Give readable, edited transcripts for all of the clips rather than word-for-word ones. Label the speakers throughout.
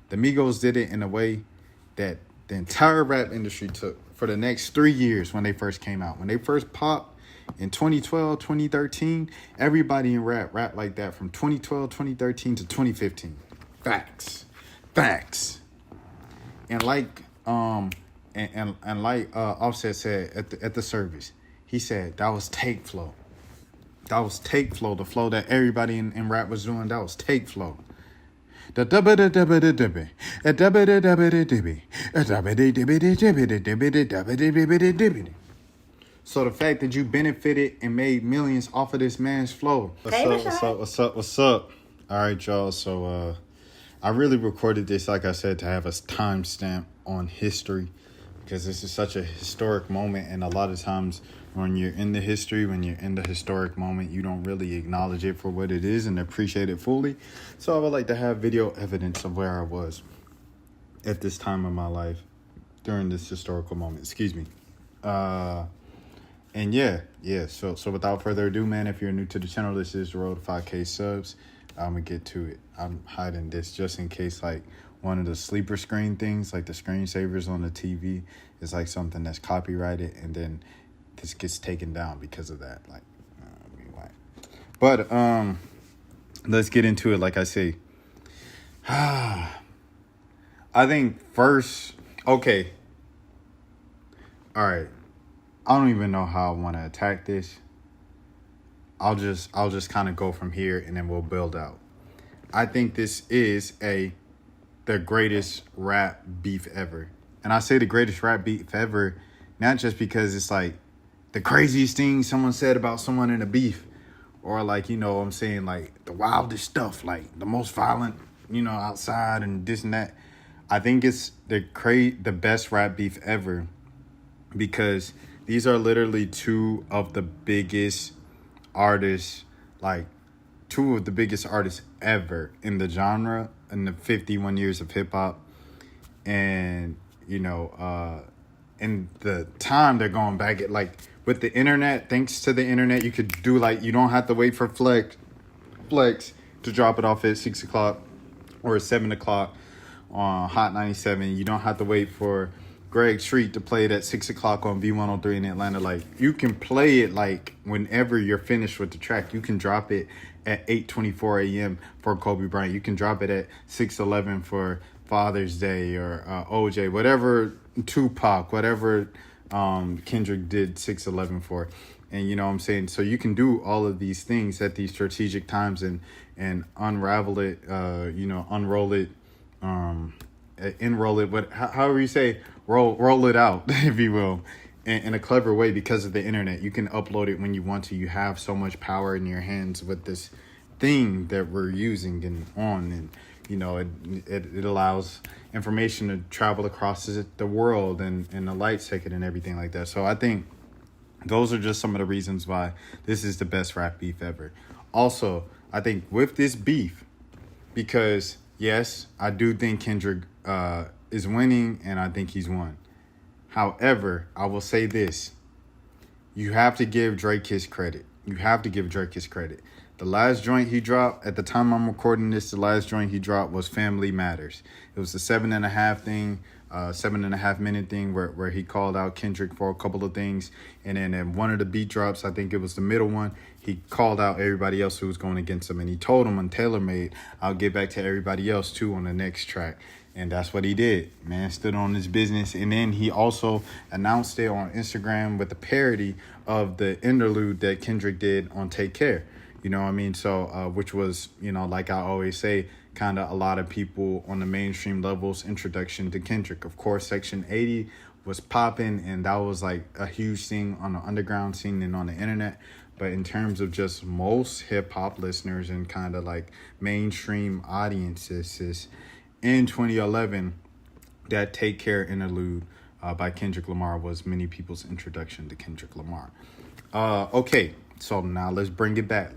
Speaker 1: The Migos did it in a way that the entire rap industry took for the next 3 years when they first came out. When they first popped in 2012, 2013, everybody in rap like that from 2012, 2013 to 2015. Facts. And like Offset said at the service, he said that was take flow. That was take flow. The flow that everybody in rap was doing, that was take flow. The so the fact that you benefited and made millions off of this man's flow. What's up? All right, y'all. So I really recorded this, like I said, to have a timestamp on history, because this is such a historic moment, and a lot of times when you're in the history, when you're in the historic moment, you don't really acknowledge it for what it is and appreciate it fully. So I would like to have video evidence of where I was at this time of my life during this historical moment. Excuse me. And yeah. So without further ado, man, if you're new to the channel, this is the road to 5K subs. I'm gonna get to it. I'm hiding this just in case, like, one of the sleeper screen things, like the screensavers on the TV, is like something that's copyrighted, and then this gets taken down because of that. Like, but let's get into it. Like I say, I think first, okay, all right. I don't even know how I want to attack this. I'll just kind of go from here, and then we'll build out. I think this is the greatest rap beef ever. And I say the greatest rap beef ever, not just because it's like the craziest thing someone said about someone in a beef, or like, you know what I'm saying, like the wildest stuff, like the most violent, you know, outside and this and that. I think it's the best rap beef ever, because these are literally two of the biggest artists, like two of the biggest artists ever in the genre, in the 51 years of hip hop. And, you know, in the time they're going back at, like, with the internet, thanks to the internet, you could do, like, you don't have to wait for Flex to drop it off at 6 o'clock or 7 o'clock on Hot 97. You don't have to wait for Greg Street to play it at 6 o'clock on V103 in Atlanta. Like, you can play it, like, whenever you're finished with the track. You can drop it at 8:24 a.m. for Kobe Bryant. You can drop it at 6:11 for Father's Day, or OJ, whatever, Tupac, whatever Kendrick did 6:11 for. And you know what I'm saying? So you can do all of these things at these strategic times and unravel it, unroll it, enroll it, however you say, roll it out, if you will, in a clever way. Because of the internet, you can upload it when you want to. You have so much power in your hands with this thing that we're using and you know, it allows information to travel across the world, and the light second and everything like that. So I think those are just some of the reasons why this is the best rap beef ever. Also, I think with this beef, because yes, I do think Kendrick is winning, and I think he's won. However, I will say this. You have to give Drake his credit. The last joint he dropped, at the time I'm recording this, the last joint he dropped was Family Matters. It was the 7.5 minute thing where he called out Kendrick for a couple of things. And then in one of the beat drops, I think it was the middle one, he called out everybody else who was going against him. And he told him on Tailor Made, I'll get back to everybody else too on the next track. And that's what he did. Man stood on his business. And then he also announced it on Instagram with a parody of the interlude that Kendrick did on Take Care. You know what I mean? So, which was, you know, like I always say, kind of a lot of people on the mainstream levels introduction to Kendrick. Of course, Section 80 was popping, and that was like a huge thing on the underground scene and on the internet. But in terms of just most hip hop listeners and kind of like mainstream audiences, in 2011, that Take Care interlude by Kendrick Lamar was many people's introduction to Kendrick Lamar. Okay, so now let's bring it back.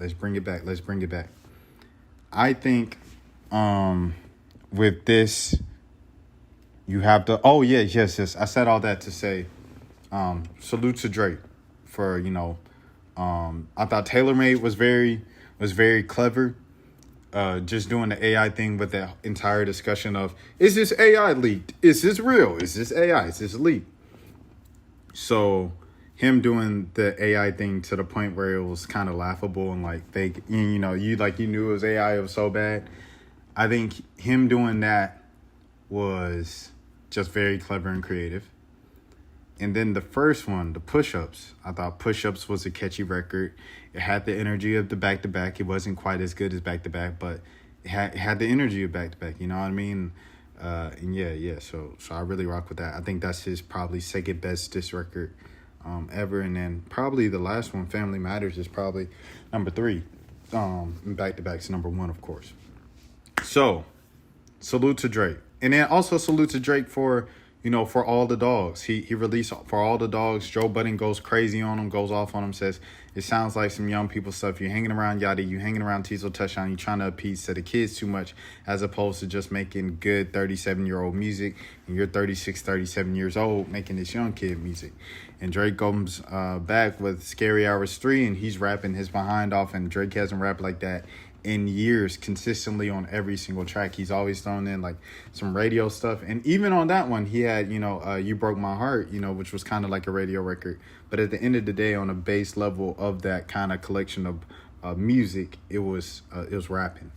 Speaker 1: I think with this, you have to... Oh, yes. I said all that to say salute to Drake for, you know... I thought Tailor Made was very clever. just doing the AI thing with the entire discussion of, is this AI leaked? Is this real? Is this AI? Is this leaked? So him doing the AI thing to the point where it was kind of laughable and like fake, you know, you knew it was AI, it was so bad. I think him doing that was just very clever and creative. And then the first one, the Push-Ups. I thought Push-Ups was a catchy record. It had the energy of the back-to-back. It wasn't quite as good as back-to-back, but it had the energy of back-to-back. You know what I mean? And yeah. So I really rock with that. I think that's his probably second best diss record ever. And then probably the last one, Family Matters, is probably number 3. And back-to-back's number 1, of course. So salute to Drake. And then also salute to Drake for, you know, for All the Dogs. He released For All the Dogs. Joe Budden goes crazy on him, goes off on him, says, it sounds like some young people stuff. You're hanging around Yachty, you hanging around Teasel Touchdown, you're trying to appease to the kids too much, as opposed to just making good 37-year-old music. And you're 36, 37 years old making this young kid music. And Drake comes back with Scary Hours 3, and he's rapping his behind off, and Drake hasn't rapped like that in years consistently on every single track. He's always thrown in like some radio stuff, and even on that one he had, you know, You Broke My Heart, you know, which was kind of like a radio record, but at the end of the day, on a base level of that kind of collection of music, it was rapping.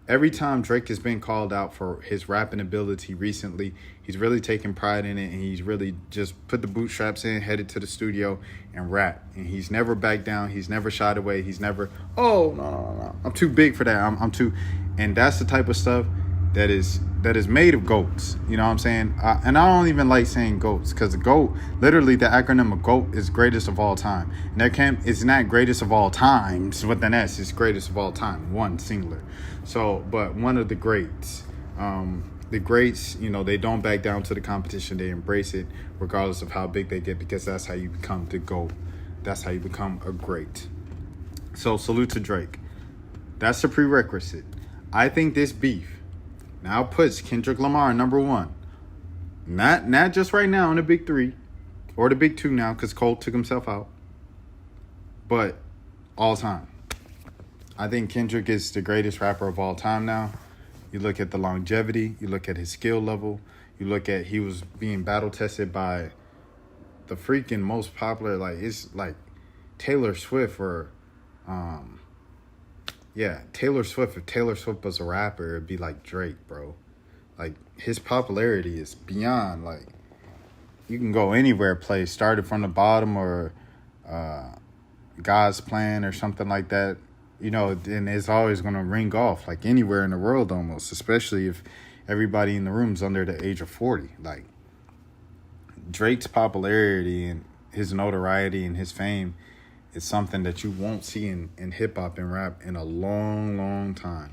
Speaker 1: Every time Drake has been called out for his rapping ability recently, he's really taken pride in it, and he's really just put the bootstraps in, headed to the studio, and rap. And he's never backed down. He's never shied away. He's never, oh, no. I'm too big for that. I'm too... And that's the type of stuff that is made of GOATs. You know what I'm saying? And I don't even like saying GOATs, because GOAT, literally the acronym of GOAT is greatest of all time. And it's not greatest of all times with an S. It's greatest of all time. One, singular. So, but one of the greats. The greats, you know, they don't back down to the competition. They embrace it regardless of how big they get, because that's how you become the GOAT. That's how you become a great. So salute to Drake. That's the prerequisite. I think this beef now puts Kendrick Lamar number 1. Not just right now in the big 3 or the big 2 now, because Cole took himself out, but all time. I think Kendrick is the greatest rapper of all time now. You look at the longevity, you look at his skill level, you look at he was being battle tested by the freaking most popular, like, it's like Taylor Swift or Taylor Swift. If Taylor Swift was a rapper, it'd be like Drake, bro. Like, his popularity is beyond, like, you can go anywhere, play Started from the Bottom or God's Plan or something like that. You know, and it's always going to ring off, like, anywhere in the world almost, especially if everybody in the room's under the age of 40. Like, Drake's popularity and his notoriety and his fame is something that you won't see in hip-hop and rap in a long, long time.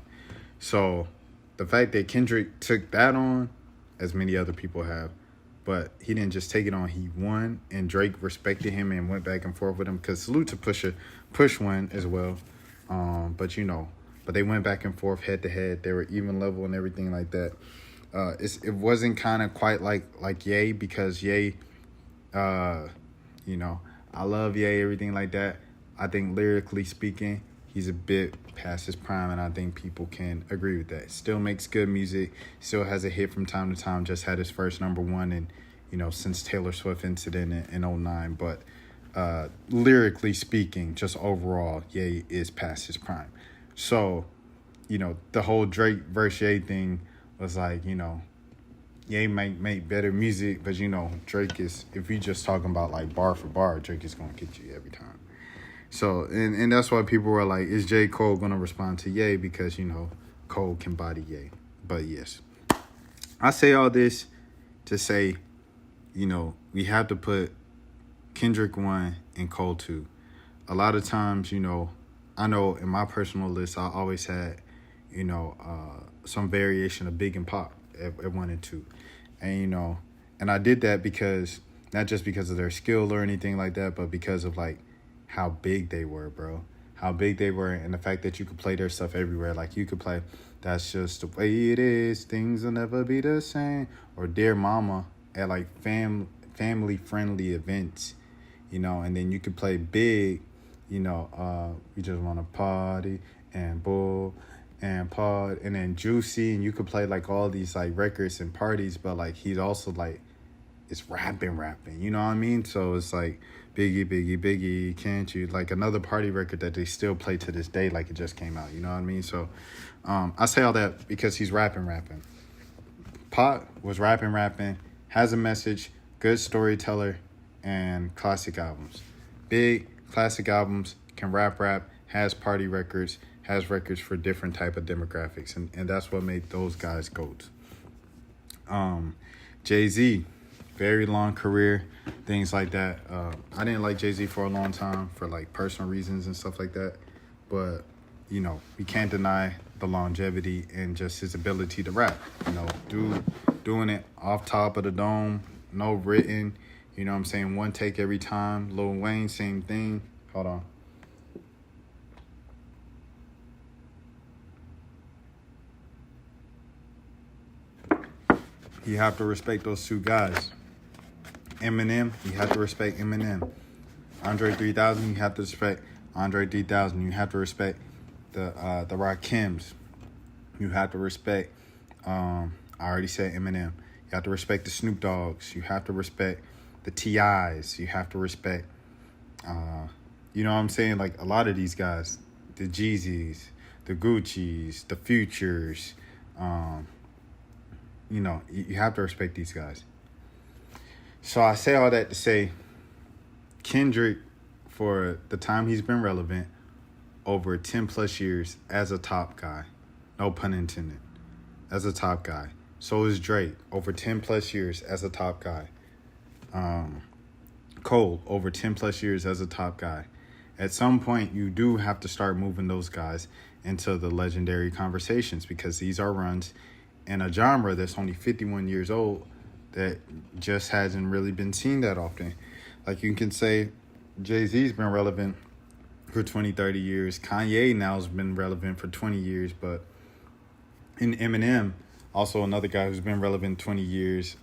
Speaker 1: So the fact that Kendrick took that on, as many other people have, but he didn't just take it on, he won, and Drake respected him and went back and forth with him, because salute to Push won as well. But they went back and forth head to head. They were even level and everything like that. It wasn't kind of quite like Ye, because Ye, I love Ye, everything like that. I think lyrically speaking, he's a bit past his prime, and I think people can agree with that. Still makes good music, still has a hit from time to time, just had his first number 1 and since Taylor Swift incident in 2009. But lyrically speaking, just overall, Ye is past his prime. So, the whole Drake versus Ye thing was like, Ye might make better music, but Drake is, if you just talking about like bar for bar, Drake is gonna get you every time. So, and that's why people were like, is J. Cole gonna respond to Ye? Because Cole can body Ye. But yes, I say all this to say, we have to put Kendrick 1 and Cole 2. A lot of times, I know in my personal list, I always had, some variation of Big and Pop at 1 and 2. And, and I did that because, not just because of their skill or anything like that, but because of like how big they were, bro. How big they were, and the fact that you could play their stuff everywhere. Like, you could play That's Just the Way It Is, Things Will Never Be the Same, or Dear Mama at like family friendly events, and then you could play Big, We Just Want to Party and Bull and Pod, and then Juicy, and you could play like all these like records and parties, but like he's also like it's rapping, you know what I mean? So it's like Biggie, can't you? Like another party record that they still play to this day, like it just came out, you know what I mean? So I say all that because he's rapping. Pot was rapping, has a message, good storyteller, and classic albums. Big classic albums, can rap, has party records, has records for different type of demographics, and that's what made those guys GOATs. Jay-Z, very long career, things like that. I didn't like Jay-Z for a long time for like personal reasons and stuff like that, but you know, we can't deny the longevity and just his ability to rap. You know, doing it off top of the dome, no written, you know what I'm saying, one take every time. Lil Wayne, same thing. Hold on. You have to respect those two guys. Eminem, you have to respect Eminem. Andre 3000, you have to respect Andre 3000. You have to respect the Rakims. You have to respect, I already said Eminem. You have to respect the Snoop Dogs. You have to respect the T.I.s. You have to respect, you know what I'm saying? Like a lot of these guys, the Jeezys, the Gucci's, the Futures, you know, you have to respect these guys. So I say all that to say Kendrick, for the time he's been relevant, over 10 plus years as a top guy, no pun intended, as a top guy. So is Drake, over 10 plus years as a top guy. Cole, over 10 plus years as a top guy. At some point, you do have to start moving those guys into the legendary conversations, because these are runs in a genre that's only 51 years old that just hasn't really been seen that often. Like you can say Jay-Z's been relevant for 20, 30 years. Kanye now has been relevant for 20 years, but in Eminem, also another guy who's been relevant 20 years,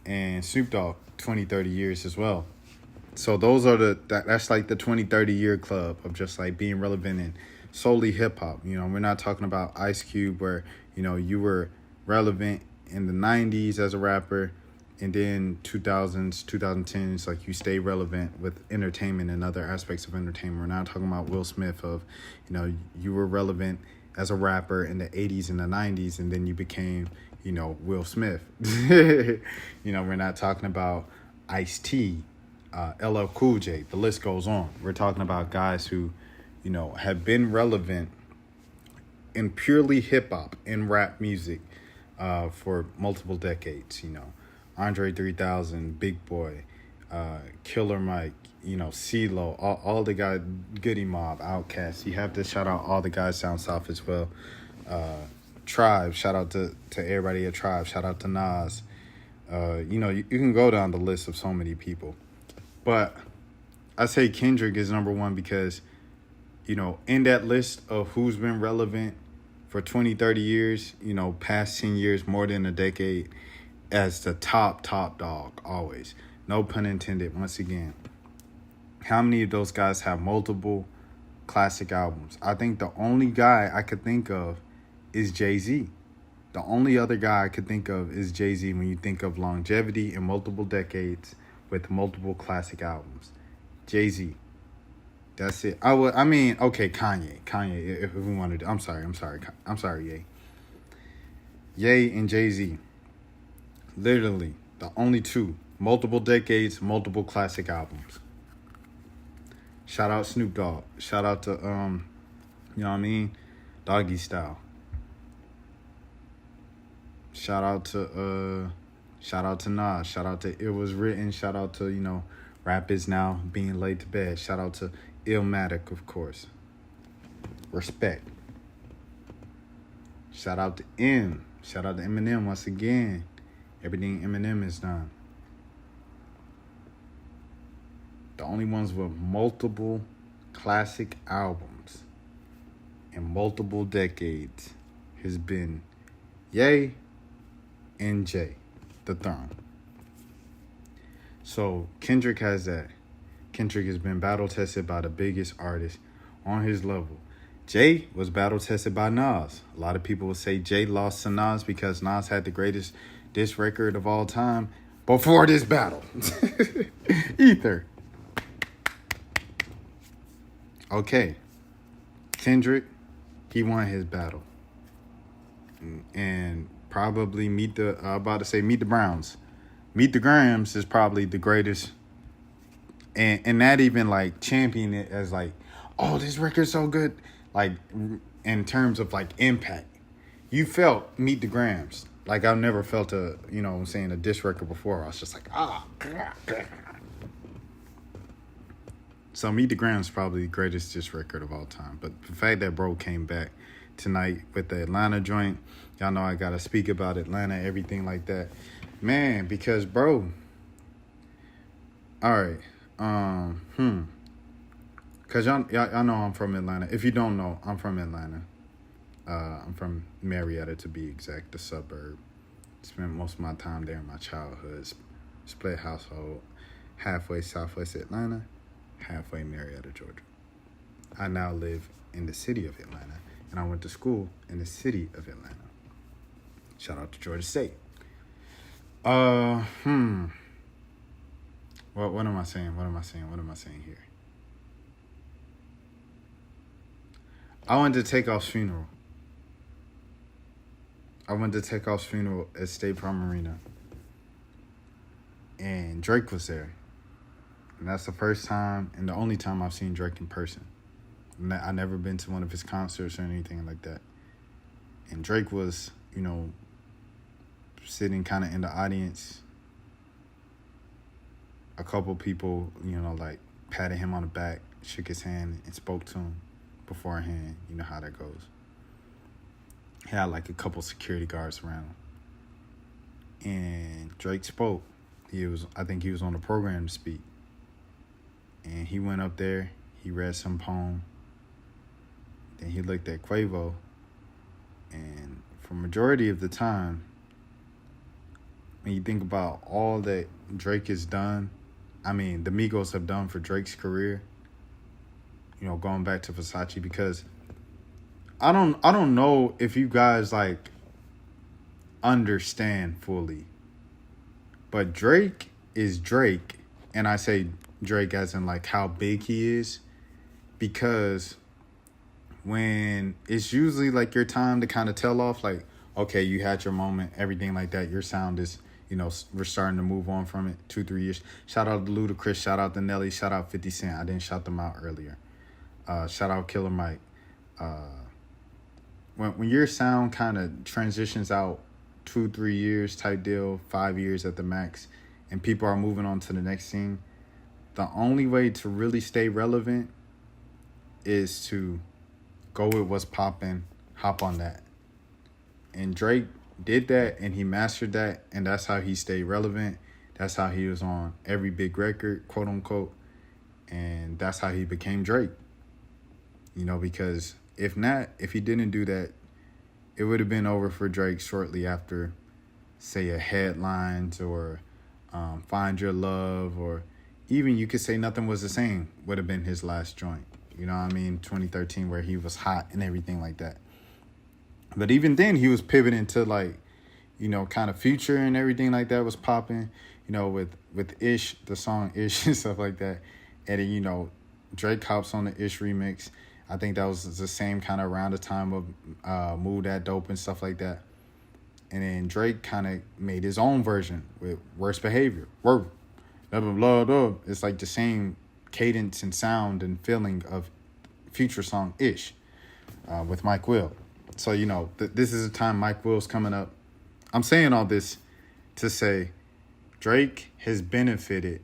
Speaker 1: and Snoop Dogg, 20, 30 years as well. So those are that's like the 20, 30 year club of just like being relevant in solely hip hop. You know, we're not talking about Ice Cube where, you know, you were relevant in the 90s as a rapper, and then 2000s, 2010s, like you stay relevant with entertainment and other aspects of entertainment. We're not talking about Will Smith of, you know, you were relevant as a rapper in the 80s and the 90s, and then you became, you know, Will Smith. You know, we're not talking about Ice-T, LL Cool J, the list goes on. We're talking about guys who, you know, have been relevant in purely hip-hop and rap music for multiple decades, you know. Andre 3000, Big Boy, Killer Mike, you know, CeeLo, all the guys, Goody Mob, Outkast. You have to shout out all the guys down south as well. Tribe, shout out to everybody at Tribe. Shout out to Nas. You know, you can go down the list of so many people. But I say Kendrick is number one because, you know, in that list of who's been relevant for 20, 30 years, you know, past 10 years, more than a decade, as the top dog, always. No pun intended, once again. How many of those guys have multiple classic albums? I think the only guy I could think of is Jay-Z. The only other guy I could think of is Jay-Z when you think of longevity in multiple decades with multiple classic albums. Jay-Z. That's it. I mean, okay, Kanye, if we wanted to. I'm sorry, Ye. Ye and Jay-Z. Literally, the only two. Multiple decades, multiple classic albums. Shout out Snoop Dogg. Shout out to, you know what I mean? Doggy Style. Shout out to Nas. Shout out to It Was Written. Shout out to, you know, Rap Is Now being laid to bed. Shout out to Illmatic, of course. Respect. Shout out to M. Shout out to Eminem once again. Everything Eminem has done. The only ones with multiple classic albums in multiple decades has been Ye and Jay, the Throne. So Kendrick has that. Kendrick has been battle tested by the biggest artists on his level. Jay was battle tested by Nas. A lot of people would say Jay lost to Nas because Nas had the greatest diss record of all time before this battle. Ether. Okay. Kendrick, he won his battle. And probably Meet the Browns. Meet the Grams is probably the greatest. And not even like champion it as like, oh, this record's so good. Like in terms of like impact. You felt Meet the Grams. Like I've never felt a diss record before. I was just like, So Meet the Grams is probably the greatest diss record of all time. But the fact that bro came back tonight with the Atlanta joint, y'all know I gotta speak about Atlanta, everything like that. Man, because bro, all right. Cause y'all know I'm from Atlanta. If you don't know, I'm from Atlanta. I'm from Marietta to be exact, the suburb. Spent most of my time there in my childhood. Split household, halfway Southwest Atlanta, halfway Marietta, Georgia. I now live in the city of Atlanta, and I went to school in the city of Atlanta. Shout out to Georgia State. What am I saying? What am I saying here? I went to Takeoff's funeral. At State Farm Arena. And Drake was there. And that's the first time and the only time I've seen Drake in person. I've never been to one of his concerts or anything like that. And Drake was, sitting kind of in the audience. A couple people, like patted him on the back, shook his hand, and spoke to him beforehand. You know how that goes. He had like a couple security guards around him. And Drake spoke. I think he was on the program to speak. And he went up there, he read some poem. Then he looked at Quavo. And for majority of the time, when you think about all that Drake has done, the Migos have done for Drake's career, going back to Versace, because I don't know if you guys like understand fully, but Drake is Drake, and I say Drake as in like how big he is, because when it's usually like your time to kind of tell off, like, okay, you had your moment, everything like that, your sound is, we're starting to move on from it. 2-3 years. Shout out to Ludacris. Shout out to Nelly. Shout out 50 Cent. I didn't shout them out earlier. Shout out Killer Mike. When your sound kind of transitions out 2-3 years type deal, 5 years at the max, and people are moving on to the next thing, the only way to really stay relevant is to go with what's popping, hop on that. And Drake did that, and he mastered that, and that's how he stayed relevant. That's how he was on every big record, quote unquote, and that's how he became Drake. Because if he didn't do that, it would have been over for Drake shortly after, say, a Headlines or Find Your Love, or even you could say Nothing Was the Same would have been his last joint. 2013, where he was hot and everything like that. But even then, he was pivoting to like, kind of Future and everything like that was popping, with Ish, the song Ish and stuff like that. And then, Drake hops on the Ish remix. I think that was the same kind of around the time of Move That Dope and stuff like that. And then Drake kind of made his own version with Worst Behavior. Blah, blah, blah, blah. It's like the same cadence and sound and feeling of Future song Ish with Mike Will. So, this is a time Mike Will's coming up. I'm saying all this to say Drake has benefited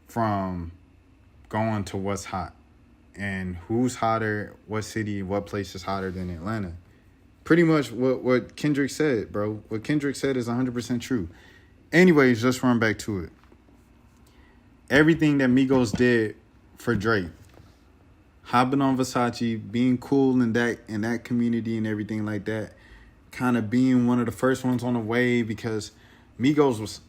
Speaker 1: from going to what's hot. And who's hotter, what city, what place is hotter than Atlanta. Pretty much what Kendrick said, bro. What Kendrick said is 100% true. Anyways, just run back to it. Everything that Migos did for Drake, hopping on Versace, being cool in that community and everything like that, kind of being one of the first ones on the wave, because Migos was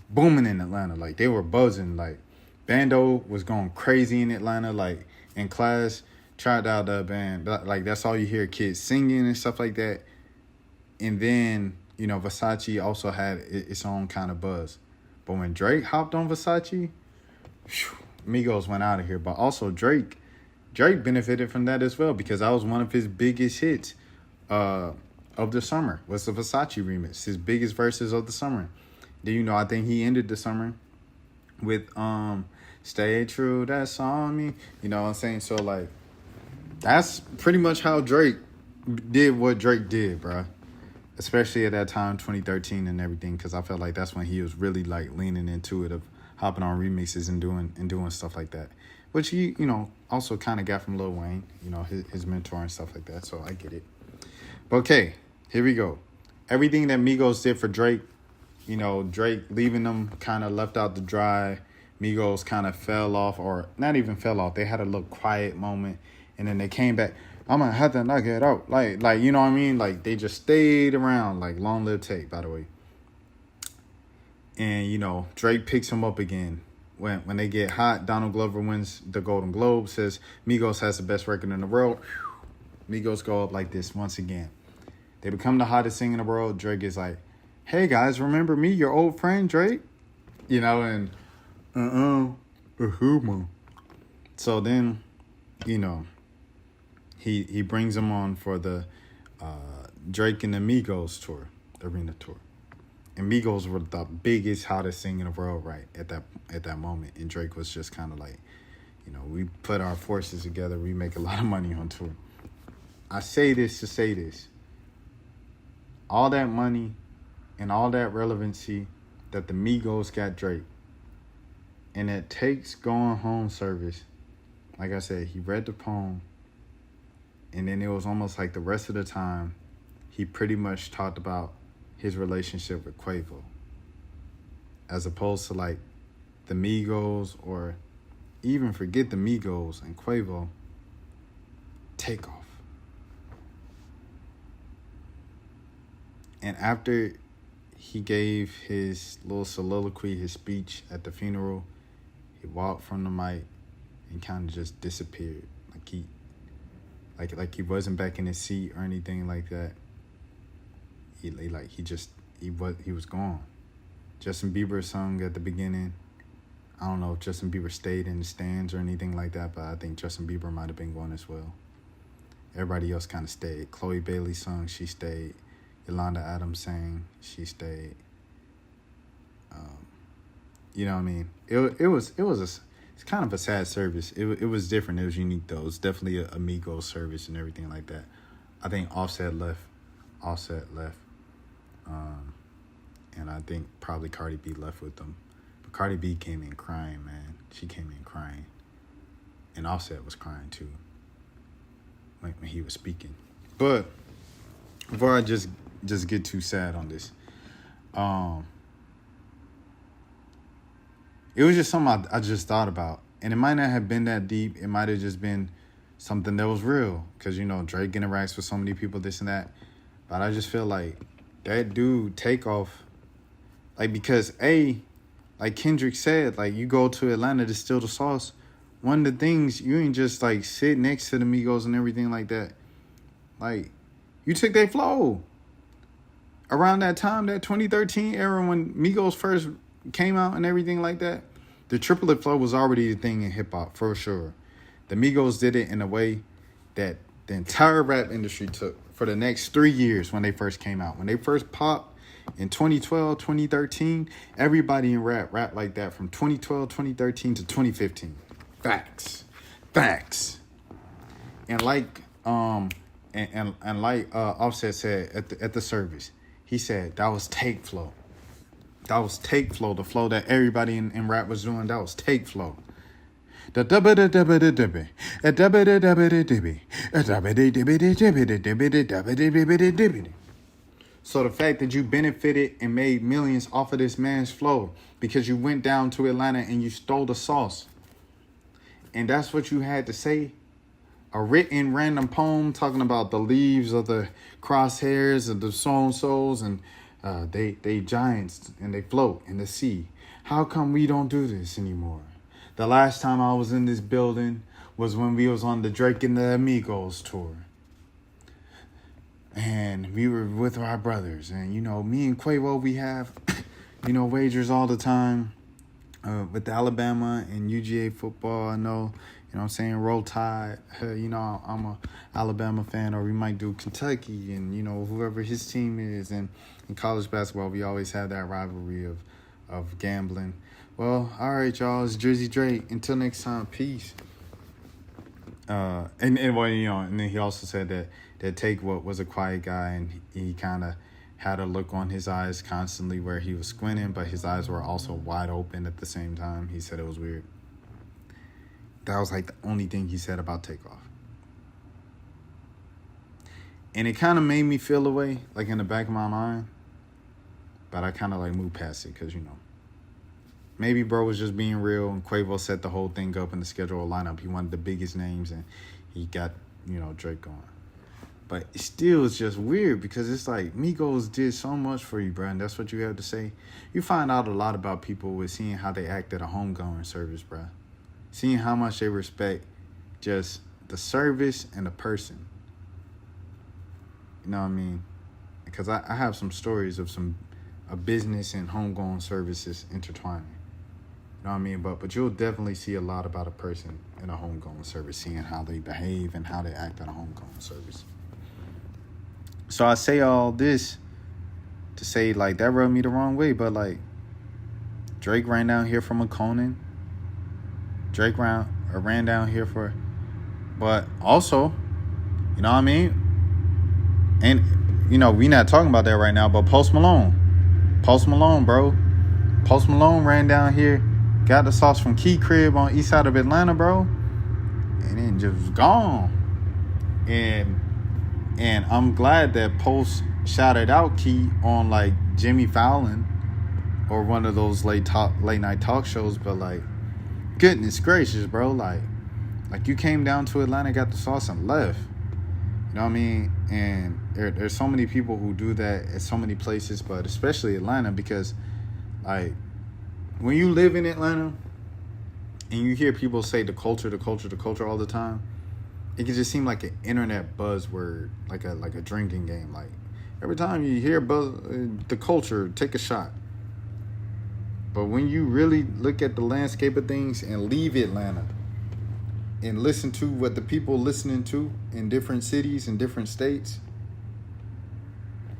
Speaker 1: booming in Atlanta. Like, they were buzzing. Like, Bando was going crazy in Atlanta. Like, in class, tried out the band. Like, that's all you hear, kids singing and stuff like that. And then, you know, Versace also had its own kind of buzz. But when Drake hopped on Versace, whew, Migos went out of here. But also Drake benefited from that as well, because that was one of his biggest hits of the summer, was the Versace remix. His biggest verses of the summer. Then, you know, I think he ended the summer with Stay True, That's On Me. You know what I'm saying? So, like, that's pretty much how Drake did what Drake did, bro. Especially at that time, 2013 and everything, because I felt like that's when he was really, like, leaning into it, of hopping on remixes and doing stuff like that. Which he, you know, also kind of got from Lil Wayne, you know, his mentor and stuff like that. So I get it. But okay, here we go. Everything that Migos did for Drake, you know, Drake leaving them kind of left out to dry. Migos kind of fell off, or not even fell off. They had a little quiet moment, and then they came back. I'm gonna have to knock it out. Like, you know what I mean? Like, they just stayed around. Like, long live Tate, by the way. And, you know, Drake picks him up again. When they get hot, Donald Glover wins the Golden Globe, says Migos has the best record in the world. Migos go up like this once again. They become the hottest thing in the world. Drake is like, hey, guys, remember me, your old friend, Drake? You know, and, so then, you know, he brings them on for the Drake and the Migos tour, arena tour. And Migos were the biggest, hottest thing in the world right at that moment. And Drake was just kind of like, you know, we put our forces together. We make a lot of money on tour. I say this to say this. All that money and all that relevancy that the Migos got Drake. And it takes going home service. Like I said, he read the poem. And then it was almost like the rest of the time, he pretty much talked about his relationship with Quavo, as opposed to like the Migos, or even forget the Migos and Quavo, Takeoff. And after he gave his little soliloquy, his speech at the funeral, he walked from the mic and kind of just disappeared, like he wasn't back in his seat or anything like that. He was gone. Justin Bieber sung at the beginning. I don't know if Justin Bieber stayed in the stands or anything like that, but I think Justin Bieber might have been going as well. Everybody else kind of stayed. Chloe Bailey sung, she stayed. Yolanda Adams sang, she stayed. You know what I mean? It's kind of a sad service. It was different. It was unique though. It was definitely a Migos service and everything like that. I think Offset left. And I think probably Cardi B left with them. But Cardi B came in crying, man. She came in crying. And Offset was crying too when he was speaking. But before I just get too sad on this, it was just something I just thought about. And it might not have been that deep. It might have just been something that was real. Because, you know, Drake interacts with so many people, this and that. But I just feel like that dude, Takeoff, like, because, like Kendrick said, like, you go to Atlanta to steal the sauce. One of the things, you ain't just, like, sit next to the Migos and everything like that. Like, you took their flow. Around that time, that 2013 era when Migos first came out and everything like that, the triplet flow was already a thing in hip-hop, for sure. The Migos did it in a way that the entire rap industry took for the next 3 years when they first came out. When they first popped in 2012, 2013, everybody in rap rapped like that from 2012, 2013 to 2015. Facts. And like Offset said at the service, he said that was take flow. That was take flow, the flow that everybody in rap was doing. That was take flow. The so the fact that you benefited and made millions off of this man's flow because you went down to Atlanta and you stole the sauce, and that's what you had to say. A written random poem talking about the leaves of the crosshairs of the so-and-sos and they giants and they float in the sea. How come we don't do this anymore? The last time I was in this building was when we was on the Drake and the Amigos tour. And we were with our brothers. And, me and Quavo, we have, wagers all the time with Alabama and UGA football. I know, what I'm saying, Roll Tide. I'm a Alabama fan, or we might do Kentucky and, whoever his team is. And in college basketball, we always have that rivalry of gambling. Well, all right, y'all. It's Drizzy Drake. Until next time, peace. And then he also said that Take was a quiet guy, and he kind of had a look on his eyes constantly where he was squinting, but his eyes were also wide open at the same time. He said it was weird. That was like the only thing he said about Takeoff. And it kind of made me feel away, like in the back of my mind. But I kind of like moved past it because, maybe bro was just being real, and Quavo set the whole thing up in the schedule lineup. He wanted the biggest names, and he got, Drake going. But it still is just weird because it's like Migos did so much for you, bro, and that's what you have to say. You find out a lot about people with seeing how they act at a homegoing service, bro. Seeing how much they respect just the service and the person. You know what I mean? Because I have some stories of a business and homegoing services intertwining. You know what I mean? But you'll definitely see a lot about a person in a homegoing service, seeing how they behave and how they act at a homegoing service. So I say all this to say, like, that rubbed me the wrong way. But, like, Drake ran down here from a Conan. Drake ran down here for... But also, you know what I mean? And, we not talking about that right now, but Post Malone. Post Malone, bro. Post Malone ran down here, got the sauce from Key Crib on east side of Atlanta, bro. And then just gone. And I'm glad that Post shouted out Key on, like, Jimmy Fallon or one of those late night talk shows. But, like, goodness gracious, bro. Like you came down to Atlanta, got the sauce, and left. You know what I mean? And there's so many people who do that at so many places, but especially Atlanta, because, like, when you live in Atlanta and you hear people say the culture all the time, it can just seem like an internet buzzword, like a drinking game. Like, every time you hear the culture, take a shot. But when you really look at the landscape of things and leave Atlanta and listen to what the people listening to in different cities and different states,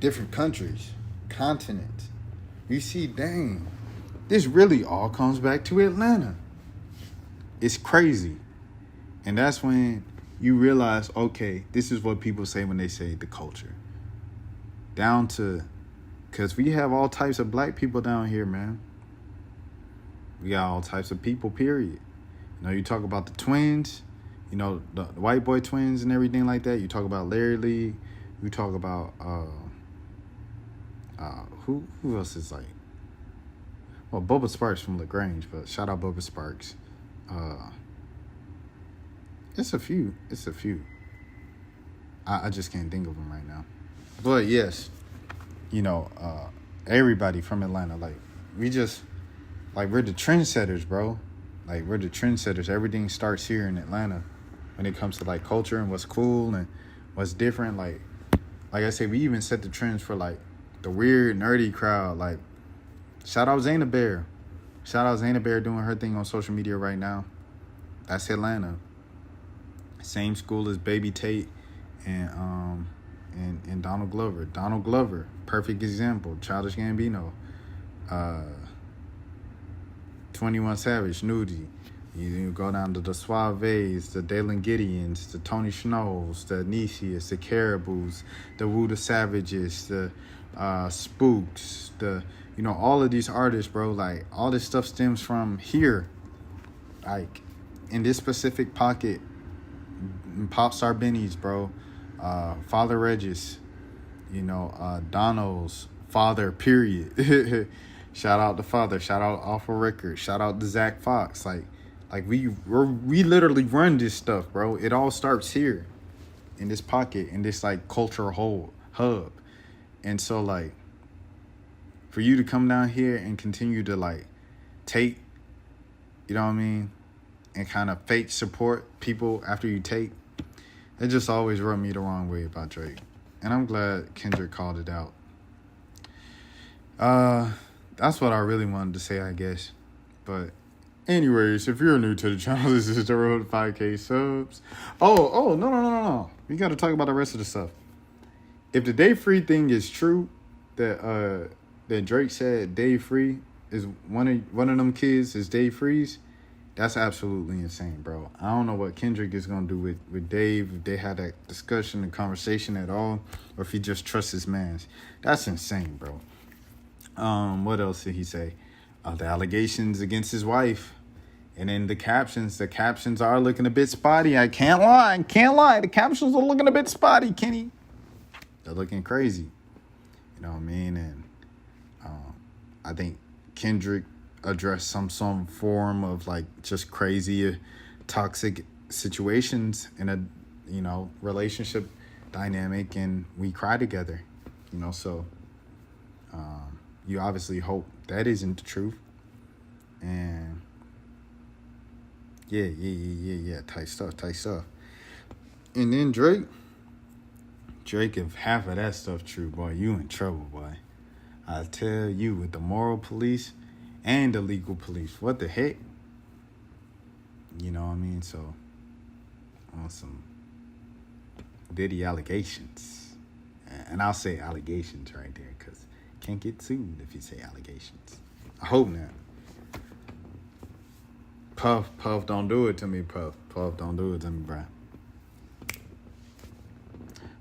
Speaker 1: different countries, continents, you see, dang, this really all comes back to Atlanta. It's crazy. And that's when you realize, okay, this is what people say when they say the culture. Down to, because we have all types of black people down here, man. We got all types of people, period. You talk about the twins, the white boy twins and everything like that. You talk about Larry Lee. You talk about, who else is like, well, Bubba Sparks from LaGrange, but shout out Bubba Sparks. It's a few. I just can't think of them right now. But yes, everybody from Atlanta, like, we're the trendsetters, bro. Like, we're the trendsetters. Everything starts here in Atlanta when it comes to, like, culture and what's cool and what's different. Like I said, we even set the trends for, like, the weird, nerdy crowd. Like, shout out Zaina Bear. Shout out Zaina Bear doing her thing on social media right now. That's Atlanta. Same school as Baby Tate and Donald Glover. Donald Glover, perfect example. Childish Gambino. 21 Savage, Nudie. You go down to the Suaves, the Dalen Gideons, the Tony Snows, the Nicias, the Caribous, the Woo the Savages, the Spooks, all of these artists, bro. Like, all this stuff stems from here. Like, in this specific pocket, Pop Star Benny's, bro. Father Regis, Donald's father, period. Shout out to Father. Shout out Alpha Records. Shout out to Zach Fox. Like we literally run this stuff, bro. It all starts here, in this pocket, in this, like, cultural hub. And so, like, for you to come down here and continue to, like, take, you know what I mean, and kind of fake support people after you take. It just always rubbed me the wrong way about Drake. And I'm glad Kendrick called it out. That's what I really wanted to say, I guess. But anyways, if you're new to the channel, this is the road to 5K subs. No. We got to talk about the rest of the stuff. If the Day Free thing is true, that Drake said Dave Free is one of them kids is Dave Freeze, that's absolutely insane, bro. I don't know what Kendrick is gonna do with Dave, if they had that discussion and conversation at all, or if he just trusts his mans. That's insane, bro. What else did he say? The allegations against his wife. And then the captions are looking a bit spotty. I can't lie. The captions are looking a bit spotty, Kenny. They're looking crazy. You know what I mean? And I think Kendrick addressed some form of like just crazy, toxic situations in a, relationship dynamic, and we cry together, so you obviously hope that isn't the truth. And yeah, tight stuff. And then Drake, if half of that stuff true, boy, you in trouble, boy. I tell you, with the moral police and the legal police, what the heck? You know what I mean? So, on some Diddy allegations. And I'll say allegations right there, because can't get sued if you say allegations. I hope not. Puff, don't do it to me, Puff. Puff, don't do it to me, bruh.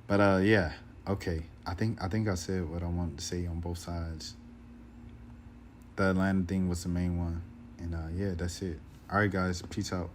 Speaker 1: But, yeah, okay. I think I said what I wanted to say on both sides. The Atlanta thing was the main one. And, yeah, that's it. All right, guys. Peace out.